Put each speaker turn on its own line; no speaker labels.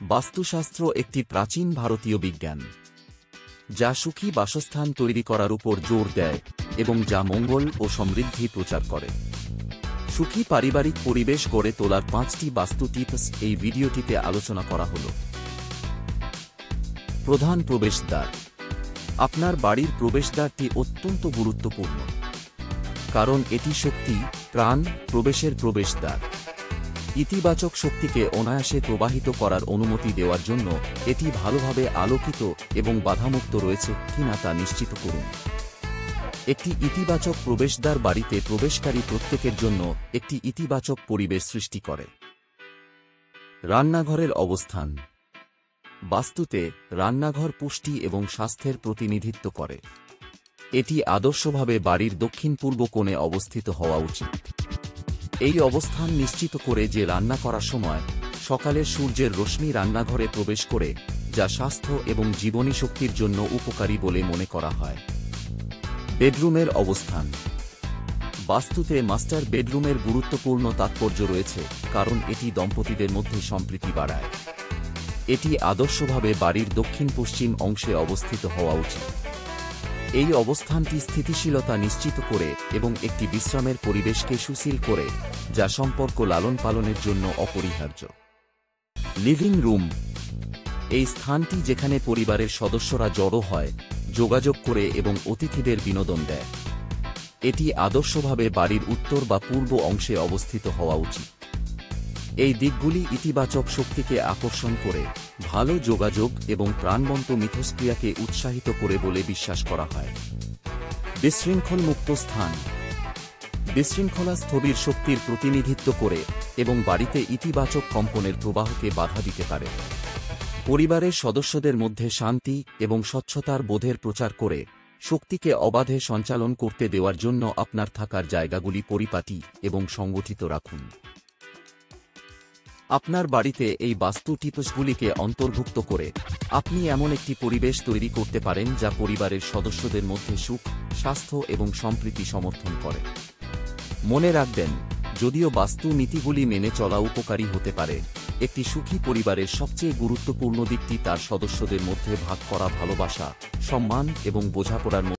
বাস্তুশাস্ত্র একটি প্রাচীন ভারতীয় বিজ্ঞান, যা সুখী বাসস্থান তৈরি করার উপর জোর দেয় এবং যা মঙ্গল ও সমৃদ্ধি প্রচার করে। সুখী পারিবারিক পরিবেশ গড়ে তোলার 5টি বাস্তু টিপস এই ভিডিওটিতে আলোচনা করা হল। প্রধান প্রবেশদ্বার। আপনার বাড়ির প্রবেশদ্বারটি অত্যন্ত গুরুত্বপূর্ণ, কারণ এটি শক্তি, প্রাণ, প্রবেশের প্রবেশদ্বার। ইতিবাচক শক্তিকে অনায়াসে প্রবাহিত করার অনুমতি দেওয়ার জন্য এটি ভালোভাবে আলোকিত এবং বাধামুক্ত রয়েছে কিনা তা নিশ্চিত করুন। একটি ইতিবাচক প্রবেশদ্বার বাড়িতে প্রবেশকারী প্রত্যেকের জন্য একটি ইতিবাচক পরিবেশ সৃষ্টি করে। রান্নাঘরের অবস্থান। বাস্তুতে রান্নাঘর পুষ্টি এবং স্বাস্থ্যের প্রতিনিধিত্ব করে। এটি আদর্শভাবে বাড়ির দক্ষিণ-পূর্ব কোণে অবস্থিত হওয়া উচিত। এই অবস্থান নিশ্চিত করে যে রান্না করার সময় সকালের সূর্যের রশ্মি রান্নাঘরে প্রবেশ করে, যা স্বাস্থ্য এবং জীবনী শক্তির জন্য উপকারী বলে মনে করা হয়। বেডরুমের অবস্থান। বাস্তুতে মাস্টার বেডরুমের গুরুত্বপূর্ণ তাৎপর্য রয়েছে, কারণ এটি দম্পতিদের মধ্যে সম্প্রীতি বাড়ায়। এটি আদর্শভাবে বাড়ির দক্ষিণ-পশ্চিম অংশে অবস্থিত হওয়া উচিত। এই অবস্থানটি স্থিতিশীলতা নিশ্চিত করে এবং একটি বিশ্রামের পরিবেশকে সুশীল করে, যা সম্পর্ক লালন পালনের জন্য অপরিহার্য। Living room. এই স্থানটি যেখানে পরিবারের সদস্যরা জড়ো হয়, যোগাযোগ করে এবং অতিথিদের বিনোদন দেয়। এটি আদর্শভাবে বাড়ির উত্তর বা পূর্ব অংশে অবস্থিত হওয়া উচিত। এই দিকগুলি ইতিবাচক শক্তিকে আকর্ষণ করে, ভালো যোগাযোগ এবং প্রাণবন্ত মিথস্ক্রিয়াকে উৎসাহিত করে বলে বিশ্বাস করা হয়। বিশৃঙ্খলমুক্ত স্থান। বিশৃঙ্খলা স্থবির শক্তির প্রতিনিধিত্ব করে এবং বাড়িতে ইতিবাচক কম্পনের প্রবাহকে বাধা দিতে পারে। পরিবারের সদস্যদের মধ্যে শান্তি এবং স্বচ্ছতার বোধের প্রচার করে শক্তিকে অবাধে সঞ্চালন করতে দেওয়ার জন্য আপনার থাকার জায়গাগুলি পরিপাটি এবং সংগঠিত রাখুন। আপনার বাড়িতে এই বাস্তু টিপসগুলিকে অন্তর্ভুক্ত করে আপনি এমন একটি পরিবেশ তৈরি করতে পারেন যা পরিবারের সদস্যদের মধ্যে সুখ, স্বাস্থ্য এবং সম্প্রীতি সমর্থন করে। মনে রাখবেন, যদিও বাস্তু নীতিগুলি মেনে চলা উপকারী হতে পারে, একটি সুখী পরিবারের সবচেয়ে গুরুত্বপূর্ণ দিকটি তার সদস্যদের মধ্যে ভাগ করা ভালোবাসা, সম্মান এবং বোঝাপড়ার